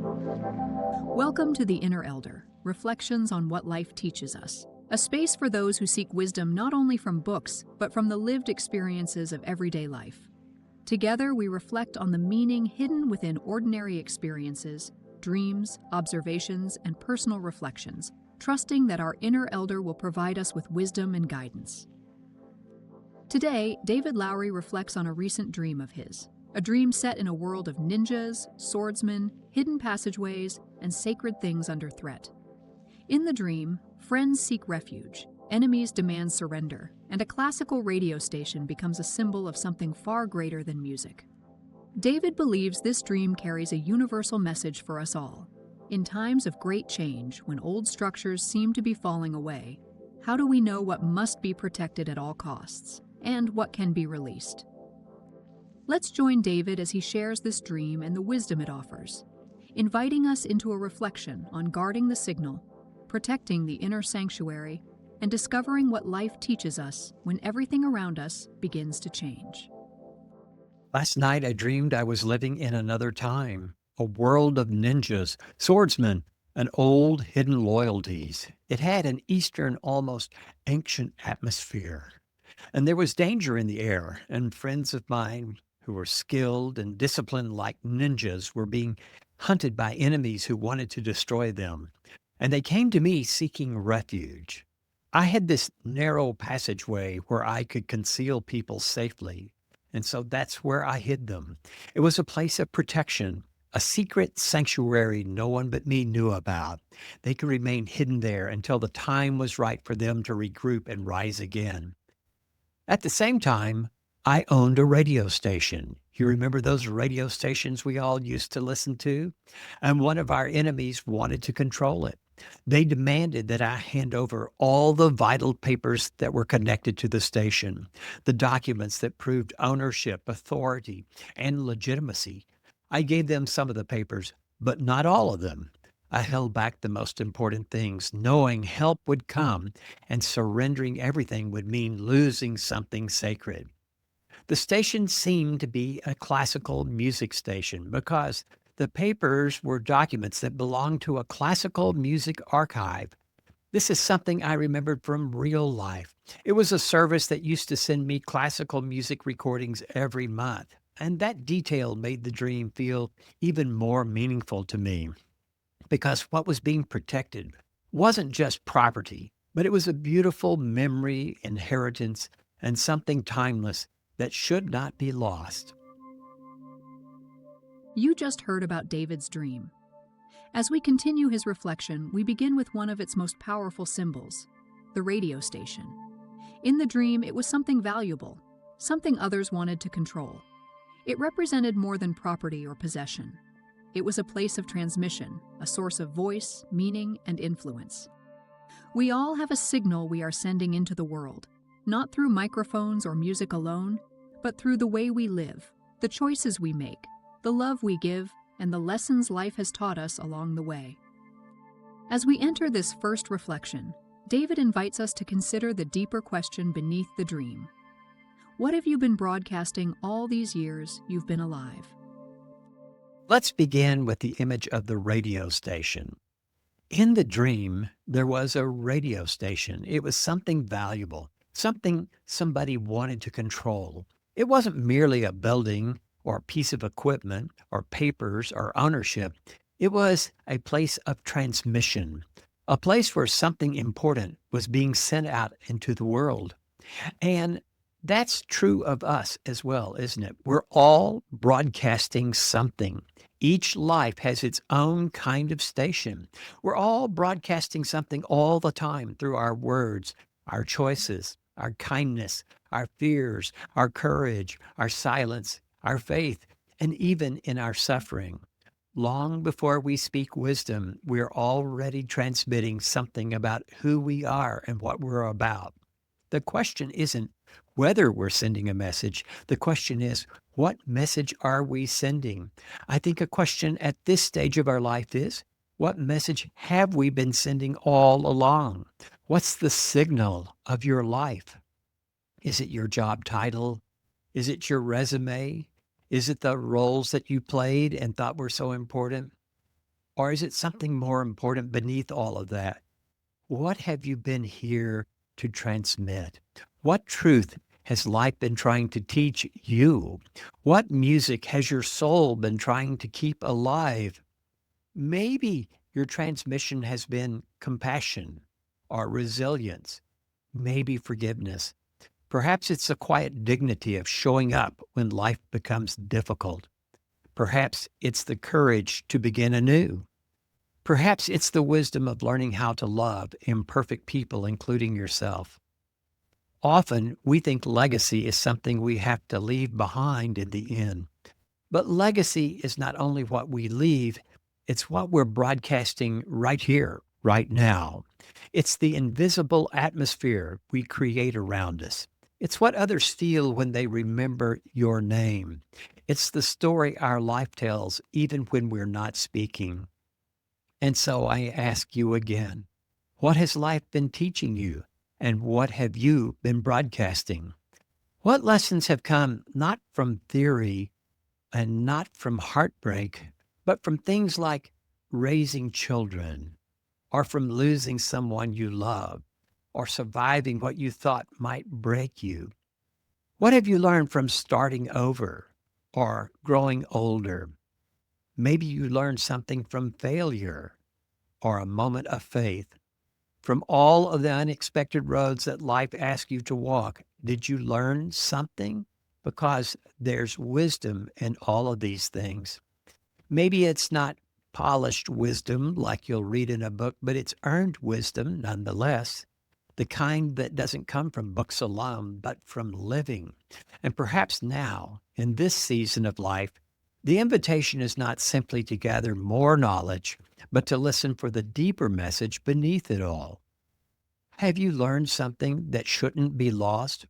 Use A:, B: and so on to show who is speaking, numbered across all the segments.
A: Welcome to The Inner Elder, Reflections on What Life Teaches Us, a space for those who seek wisdom not only from books, but from the lived experiences of everyday life. Together, we reflect on the meaning hidden within ordinary experiences, dreams, observations, and personal reflections, trusting that our inner elder will provide us with wisdom and guidance. Today, David Lowry reflects on a recent dream of his. A dream set in a world of ninjas, swordsmen, hidden passageways, and sacred things under threat. In the dream, friends seek refuge, enemies demand surrender, and a classical radio station becomes a symbol of something far greater than music. David believes this dream carries a universal message for us all. In times of great change, when old structures seem to be falling away, how do we know what must be protected at all costs, and what can be released? Let's join David as he shares this dream and the wisdom it offers, inviting us into a reflection on guarding the signal, protecting the inner sanctuary, and discovering what life teaches us when everything around us begins to change.
B: Last night I dreamed I was living in another time, a world of ninjas, swordsmen, and old hidden loyalties. It had an Eastern, almost ancient atmosphere. And there was danger in the air, and friends of mine who were skilled and disciplined like ninjas were being hunted by enemies who wanted to destroy them. And they came to me seeking refuge. I had this narrow passageway where I could conceal people safely. And so that's where I hid them. It was a place of protection, a secret sanctuary no one but me knew about. They could remain hidden there until the time was right for them to regroup and rise again. At the same time, I owned a radio station. You remember those radio stations we all used to listen to? And one of our enemies wanted to control it. They demanded that I hand over all the vital papers that were connected to the station, the documents that proved ownership, authority, and legitimacy. I gave them some of the papers, but not all of them. I held back the most important things, knowing help would come, and surrendering everything would mean losing something sacred. The station seemed to be a classical music station because the papers were documents that belonged to a classical music archive. This is something I remembered from real life. It was a service that used to send me classical music recordings every month, and that detail made the dream feel even more meaningful to me because what was being protected wasn't just property, but it was a beautiful memory, inheritance, and something timeless that should not be lost.
A: You just heard about David's dream. As we continue his reflection, we begin with one of its most powerful symbols, the radio station. In the dream, it was something valuable, something others wanted to control. It represented more than property or possession. It was a place of transmission, a source of voice, meaning, and influence. We all have a signal we are sending into the world, not through microphones or music alone, but through the way we live, the choices we make, the love we give, and the lessons life has taught us along the way. As we enter this first reflection, David invites us to consider the deeper question beneath the dream. What have you been broadcasting all these years you've been alive?
B: Let's begin with the image of the radio station. In the dream, there was a radio station. It was something valuable, something somebody wanted to control. It wasn't merely a building or a piece of equipment or papers or ownership. It was a place of transmission, a place where something important was being sent out into the world. And that's true of us as well, isn't it? We're all broadcasting something. Each life has its own kind of station. We're all broadcasting something all the time through our words, our choices, our kindness, our fears, our courage, our silence, our faith, and even in our suffering. Long before we speak wisdom, we're already transmitting something about who we are and what we're about. The question isn't whether we're sending a message. The question is, what message are we sending? I think a question at this stage of our life is, what message have we been sending all along? What's the signal of your life? Is it your job title? Is it your resume? Is it the roles that you played and thought were so important? Or is it something more important beneath all of that? What have you been here to transmit? What truth has life been trying to teach you? What music has your soul been trying to keep alive? Maybe your transmission has been compassion or resilience, maybe forgiveness. Perhaps it's the quiet dignity of showing up when life becomes difficult. Perhaps it's the courage to begin anew. Perhaps it's the wisdom of learning how to love imperfect people, including yourself. Often we think legacy is something we have to leave behind in the end. But legacy is not only what we leave, it's what we're broadcasting right here, right now. It's the invisible atmosphere we create around us. It's what others feel when they remember your name. It's the story our life tells, even when we're not speaking. And so I ask you again, what has life been teaching you? And what have you been broadcasting? What lessons have come not from theory and not from heartbreak, but from things like raising children, or from losing someone you love, or surviving what you thought might break you? What have you learned from starting over or growing older? Maybe you learned something from failure or a moment of faith. From all of the unexpected roads that life asks you to walk, did you learn something? Because there's wisdom in all of these things. Maybe it's not polished wisdom like you'll read in a book, but it's earned wisdom nonetheless, the kind that doesn't come from books alone, but from living. And perhaps now, in this season of life, the invitation is not simply to gather more knowledge, but to listen for the deeper message beneath it all. Have you learned something that shouldn't be lost?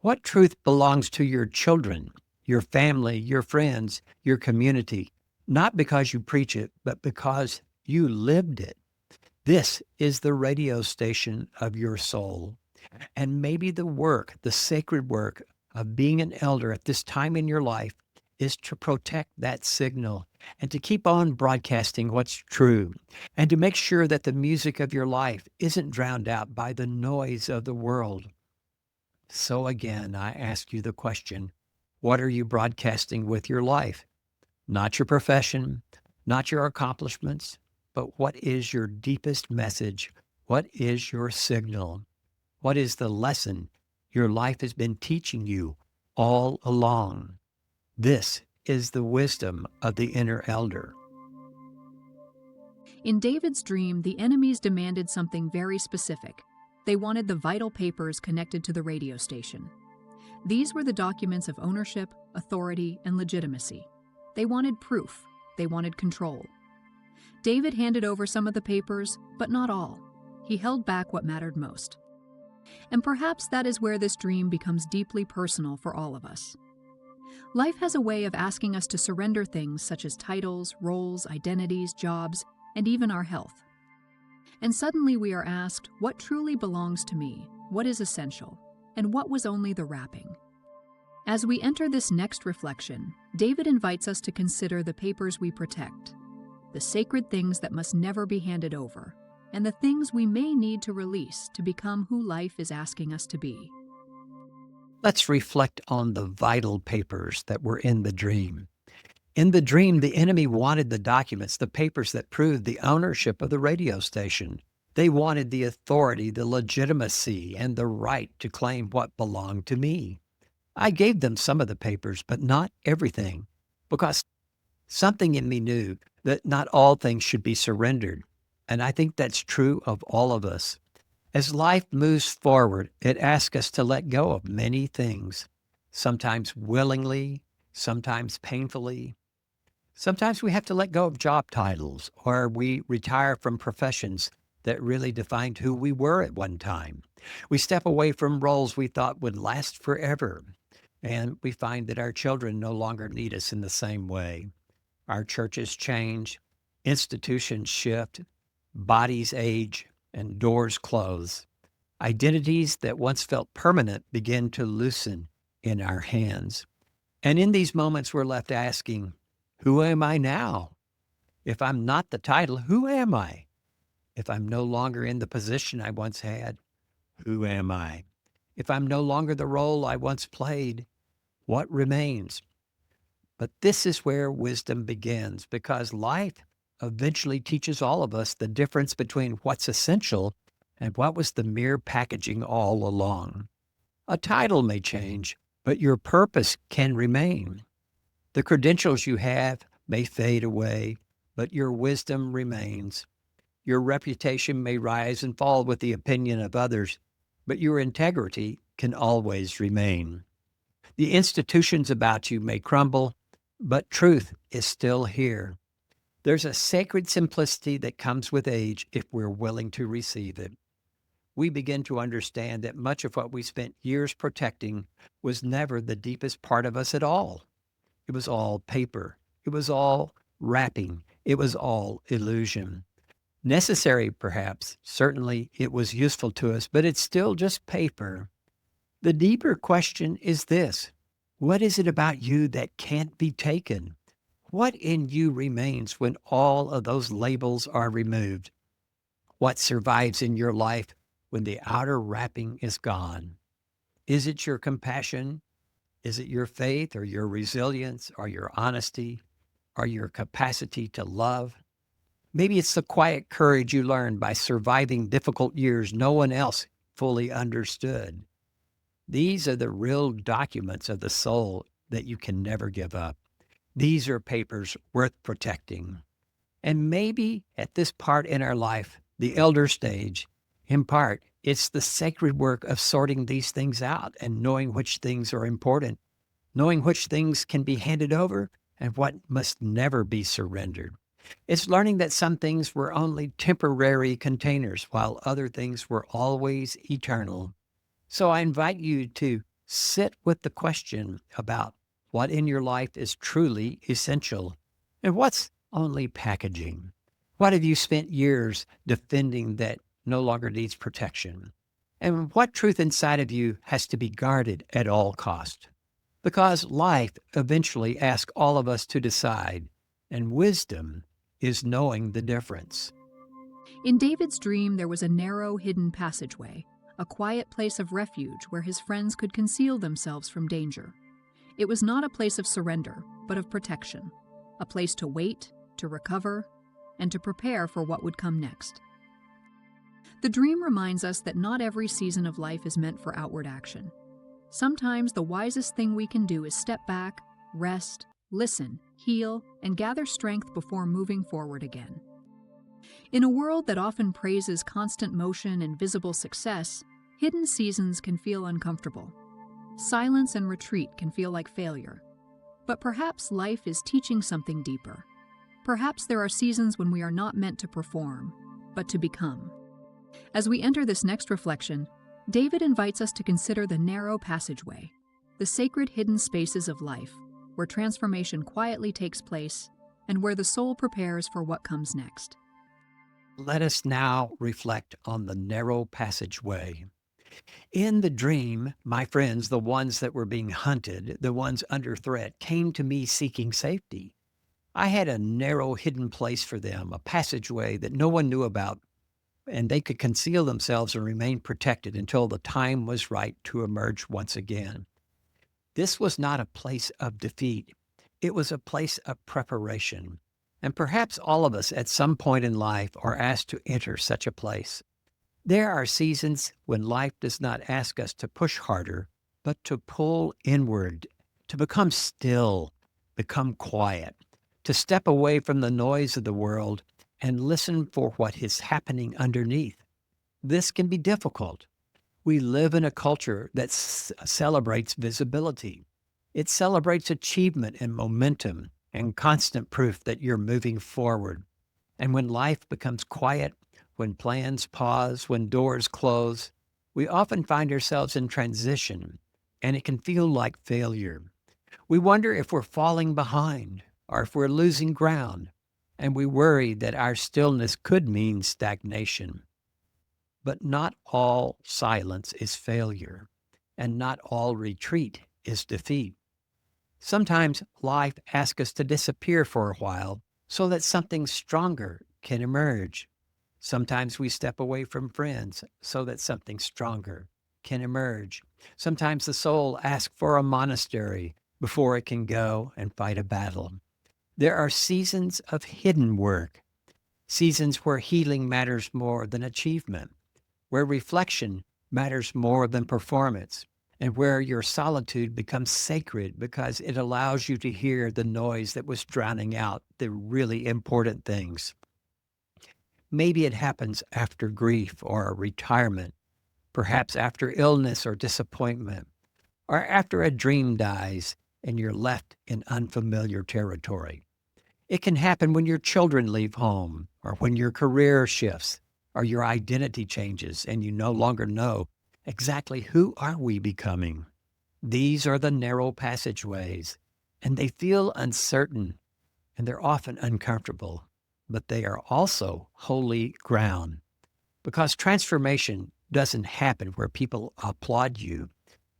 B: What truth belongs to your children, your family, your friends, your community, not because you preach it, but because you lived it? This is the radio station of your soul. And maybe the work, the sacred work of being an elder at this time in your life is to protect that signal and to keep on broadcasting what's true and to make sure that the music of your life isn't drowned out by the noise of the world. So again, I ask you the question, what are you broadcasting with your life? Not your profession, not your accomplishments, but what is your deepest message? What is your signal? What is the lesson your life has been teaching you all along? This is the wisdom of the inner elder.
A: In David's dream, the enemies demanded something very specific. They wanted the vital papers connected to the radio station. These were the documents of ownership, authority, and legitimacy. They wanted proof. They wanted control. David handed over some of the papers, but not all. He held back what mattered most. And perhaps that is where this dream becomes deeply personal for all of us. Life has a way of asking us to surrender things such as titles, roles, identities, jobs, and even our health. And suddenly we are asked, what truly belongs to me? What is essential? And what was only the wrapping? As we enter this next reflection, David invites us to consider the papers we protect, the sacred things that must never be handed over, and the things we may need to release to become who life is asking us to be.
B: Let's reflect on the vital papers that were in the dream. In the dream, the enemy wanted the documents, the papers that proved the ownership of the radio station. They wanted the authority, the legitimacy, and the right to claim what belonged to me. I gave them some of the papers, but not everything, because something in me knew that not all things should be surrendered. And I think that's true of all of us. As life moves forward, it asks us to let go of many things, sometimes willingly, sometimes painfully. Sometimes we have to let go of job titles, or we retire from professions that really defined who we were at one time. We step away from roles we thought would last forever, and we find that our children no longer need us in the same way. Our churches change, institutions shift, bodies age, and doors close. Identities that once felt permanent begin to loosen in our hands. And in these moments, we're left asking, who am I now? If I'm not the title, who am I? If I'm no longer in the position I once had, who am I? If I'm no longer the role I once played, what remains? But this is where wisdom begins, because life eventually teaches all of us the difference between what's essential and what was the mere packaging all along. A title may change, but your purpose can remain. The credentials you have may fade away, but your wisdom remains. Your reputation may rise and fall with the opinion of others, but your integrity can always remain. The institutions about you may crumble, but truth is still here. There's a sacred simplicity that comes with age if we're willing to receive it. We begin to understand that much of what we spent years protecting was never the deepest part of us at all. It was all paper. It was all wrapping. It was all illusion. Necessary, perhaps. Certainly, it was useful to us, but it's still just paper. The deeper question is this: what is it about you that can't be taken? What in you remains when all of those labels are removed? What survives in your life when the outer wrapping is gone? Is it your compassion? Is it your faith or your resilience or your honesty or your capacity to love? Maybe it's the quiet courage you learned by surviving difficult years no one else fully understood. These are the real documents of the soul that you can never give up. These are papers worth protecting. And maybe at this part in our life, the elder stage, in part, it's the sacred work of sorting these things out and knowing which things are important, knowing which things can be handed over and what must never be surrendered. It's learning that some things were only temporary containers while other things were always eternal. So I invite you to sit with the question about what in your life is truly essential and what's only packaging. What have you spent years defending that no longer needs protection? And what truth inside of you has to be guarded at all cost? Because life eventually asks all of us to decide, and wisdom is knowing the difference.
A: In David's dream, there was a narrow, hidden passageway, a quiet place of refuge where his friends could conceal themselves from danger. It was not a place of surrender, but of protection, a place to wait, to recover, and to prepare for what would come next. The dream reminds us that not every season of life is meant for outward action. Sometimes the wisest thing we can do is step back, rest, listen, heal, and gather strength before moving forward again. In a world that often praises constant motion and visible success, hidden seasons can feel uncomfortable. Silence and retreat can feel like failure. But perhaps life is teaching something deeper. Perhaps there are seasons when we are not meant to perform, but to become. As we enter this next reflection, David invites us to consider the narrow passageway, the sacred hidden spaces of life, where transformation quietly takes place and where the soul prepares for what comes next.
B: Let us now reflect on the narrow passageway. In the dream, my friends, the ones that were being hunted, the ones under threat, came to me seeking safety. I had a narrow hidden place for them, a passageway that no one knew about, and they could conceal themselves and remain protected until the time was right to emerge once again. This was not a place of defeat. It was a place of preparation. And perhaps all of us at some point in life are asked to enter such a place. There are seasons when life does not ask us to push harder, but to pull inward, to become still, become quiet, to step away from the noise of the world and listen for what is happening underneath. This can be difficult. We live in a culture that celebrates visibility. It celebrates achievement and momentum and constant proof that you're moving forward. And when life becomes quiet, when plans pause, when doors close, we often find ourselves in transition, and it can feel like failure. We wonder if we're falling behind or if we're losing ground, and we worry that our stillness could mean stagnation. But not all silence is failure, and not all retreat is defeat. Sometimes life asks us to disappear for a while so that something stronger can emerge. Sometimes we step away from friends so that something stronger can emerge. Sometimes the soul asks for a monastery before it can go and fight a battle. There are seasons of hidden work, seasons where healing matters more than achievement, where reflection matters more than performance, and where your solitude becomes sacred because it allows you to hear the noise that was drowning out the really important things. Maybe it happens after grief or retirement, perhaps after illness or disappointment, or after a dream dies and you're left in unfamiliar territory. It can happen when your children leave home, or when your career shifts, or your identity changes and you no longer know exactly who are we becoming. These are the narrow passageways, and they feel uncertain, and they're often uncomfortable, but they are also holy ground. Because transformation doesn't happen where people applaud you.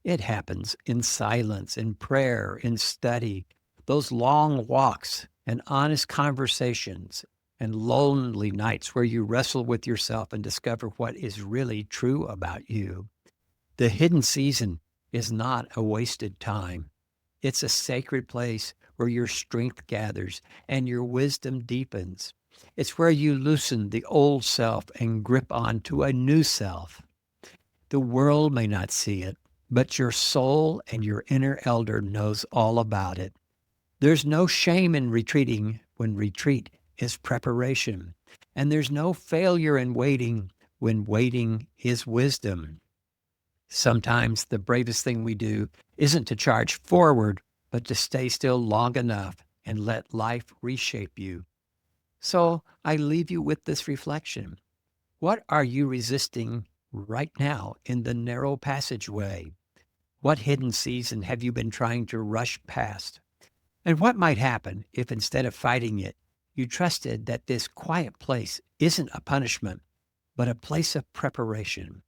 B: It happens in silence, in prayer, in study, those long walks and honest conversations and lonely nights where you wrestle with yourself and discover what is really true about you. The hidden season is not a wasted time. It's a sacred place where your strength gathers and your wisdom deepens. It's where you loosen the old self and grip onto a new self. The world may not see it, but your soul and your inner elder knows all about it. There's no shame in retreating when retreat is preparation. And there's no failure in waiting when waiting is wisdom. Sometimes the bravest thing we do isn't to charge forward, but to stay still long enough and let life reshape you. So I leave you with this reflection. What are you resisting right now in the narrow passageway? What hidden season have you been trying to rush past? And what might happen if instead of fighting it, you trusted that this quiet place isn't a punishment, but a place of preparation?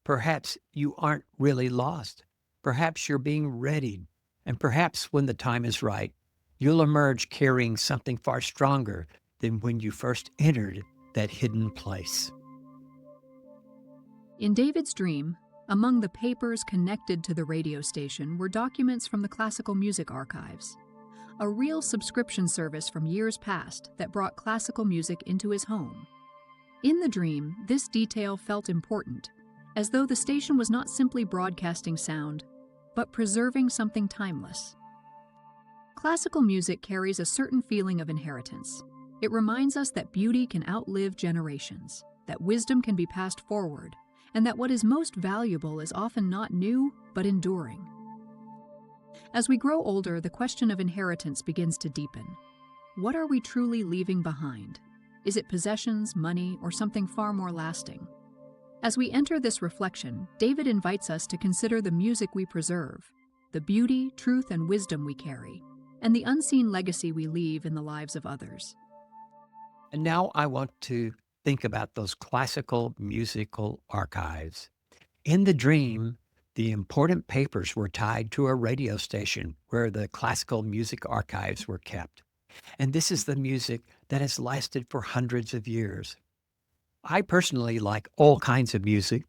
B: Perhaps you aren't really lost. Perhaps you're being readied. And perhaps when the time is right, you'll emerge carrying something far stronger than when you first entered that hidden place.
A: In David's dream, among the papers connected to the radio station were documents from the classical music archives, a real subscription service from years past that brought classical music into his home. In the dream, this detail felt important, as though the station was not simply broadcasting sound, but preserving something timeless. Classical music carries a certain feeling of inheritance. It reminds us that beauty can outlive generations, that wisdom can be passed forward, and that what is most valuable is often not new, but enduring. As we grow older, the question of inheritance begins to deepen. What are we truly leaving behind? Is it possessions, money, or something far more lasting? As we enter this reflection, David invites us to consider the music we preserve, the beauty, truth, and wisdom we carry, and the unseen legacy we leave in the lives of others.
B: And now I want to think about those classical musical archives. In the dream, the important papers were tied to a radio station where the classical music archives were kept. And this is the music that has lasted for hundreds of years. I personally like all kinds of music,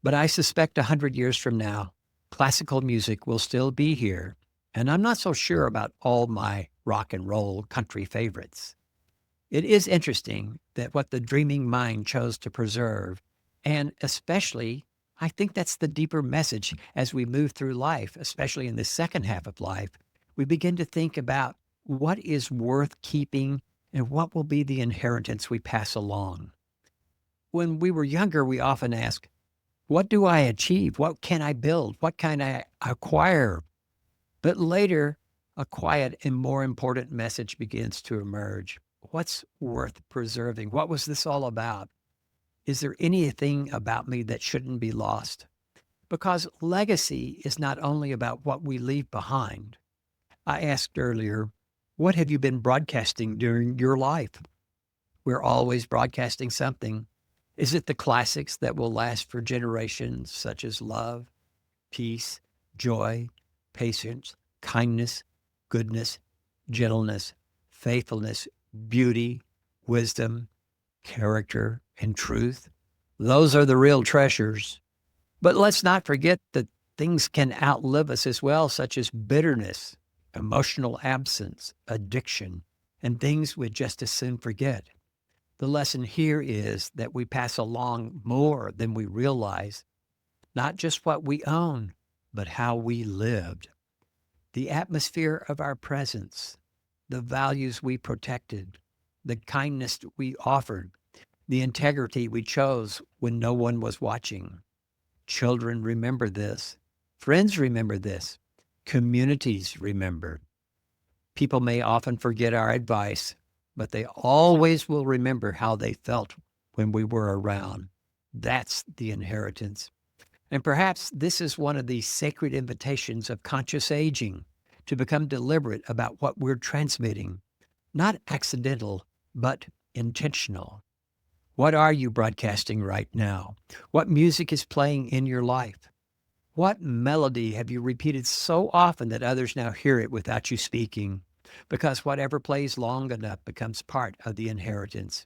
B: but I suspect 100 years from now, classical music will still be here. And I'm not so sure about all my rock and roll country favorites. It is interesting that what the dreaming mind chose to preserve, and especially, I think that's the deeper message as we move through life, especially in the second half of life, we begin to think about what is worth keeping and what will be the inheritance we pass along. When we were younger, we often ask, what do I achieve? What can I build? What can I acquire? But later, a quiet and more important message begins to emerge. What's worth preserving? What was this all about? Is there anything about me that shouldn't be lost? Because legacy is not only about what we leave behind. I asked earlier, what have you been broadcasting during your life? We're always broadcasting something. Is it the classics that will last for generations, such as love, peace, joy, patience, kindness, goodness, gentleness, faithfulness, beauty, wisdom, character, and truth. Those are the real treasures. But let's not forget that things can outlive us as well, such as bitterness, emotional absence, addiction, and things we'd just as soon forget. The lesson here is that we pass along more than we realize, not just what we own, but how we lived. The atmosphere of our presence, the values we protected, the kindness we offered, the integrity we chose when no one was watching. Children remember this. Friends remember this. Communities remember. People may often forget our advice, but they always will remember how they felt when we were around. That's the inheritance. And perhaps this is one of the sacred invitations of conscious aging, to become deliberate about what we're transmitting. Not accidental, but intentional. What are you broadcasting right now? What music is playing in your life? What melody have you repeated so often that others now hear it without you speaking? Because whatever plays long enough becomes part of the inheritance.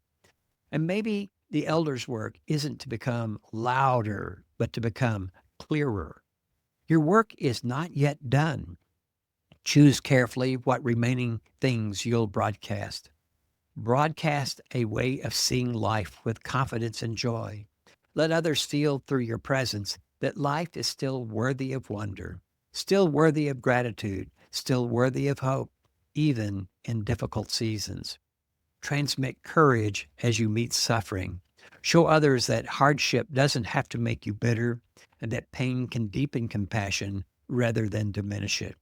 B: And maybe the elder's work isn't to become louder, but to become clearer. Your work is not yet done. Choose carefully what remaining things you'll broadcast. Broadcast a way of seeing life with confidence and joy. Let others feel through your presence that life is still worthy of wonder, still worthy of gratitude, still worthy of hope, even in difficult seasons. Transmit courage as you meet suffering. Show others that hardship doesn't have to make you bitter, and that pain can deepen compassion rather than diminish it.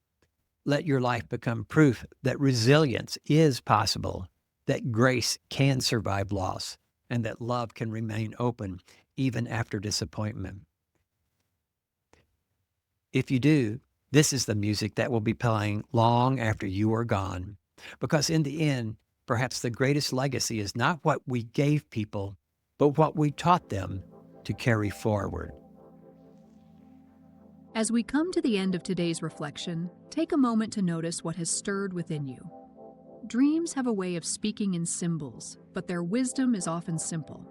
B: Let your life become proof that resilience is possible, that grace can survive loss, and that love can remain open even after disappointment. If you do, this is the music that will be playing long after you are gone. Because in the end, perhaps the greatest legacy is not what we gave people, but what we taught them to carry forward.
A: As we come to the end of today's reflection, take a moment to notice what has stirred within you. Dreams have a way of speaking in symbols, but their wisdom is often simple.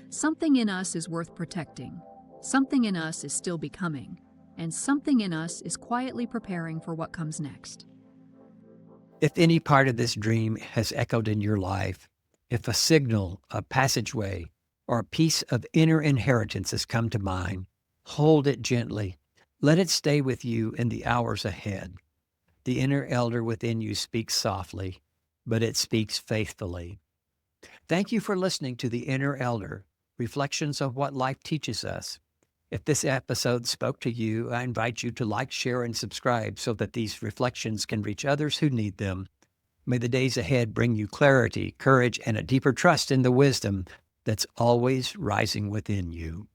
A: Something in us is worth protecting. Something in us is still becoming. And something in us is quietly preparing for what comes next.
B: If any part of this dream has echoed in your life, if a signal, a passageway, or a piece of inner inheritance has come to mind, hold it gently. Let it stay with you in the hours ahead. The inner elder within you speaks softly, but it speaks faithfully. Thank you for listening to The Inner Elder, Reflections of What Life Teaches Us. If this episode spoke to you, I invite you to like, share, and subscribe so that these reflections can reach others who need them. May the days ahead bring you clarity, courage, and a deeper trust in the wisdom that's always rising within you.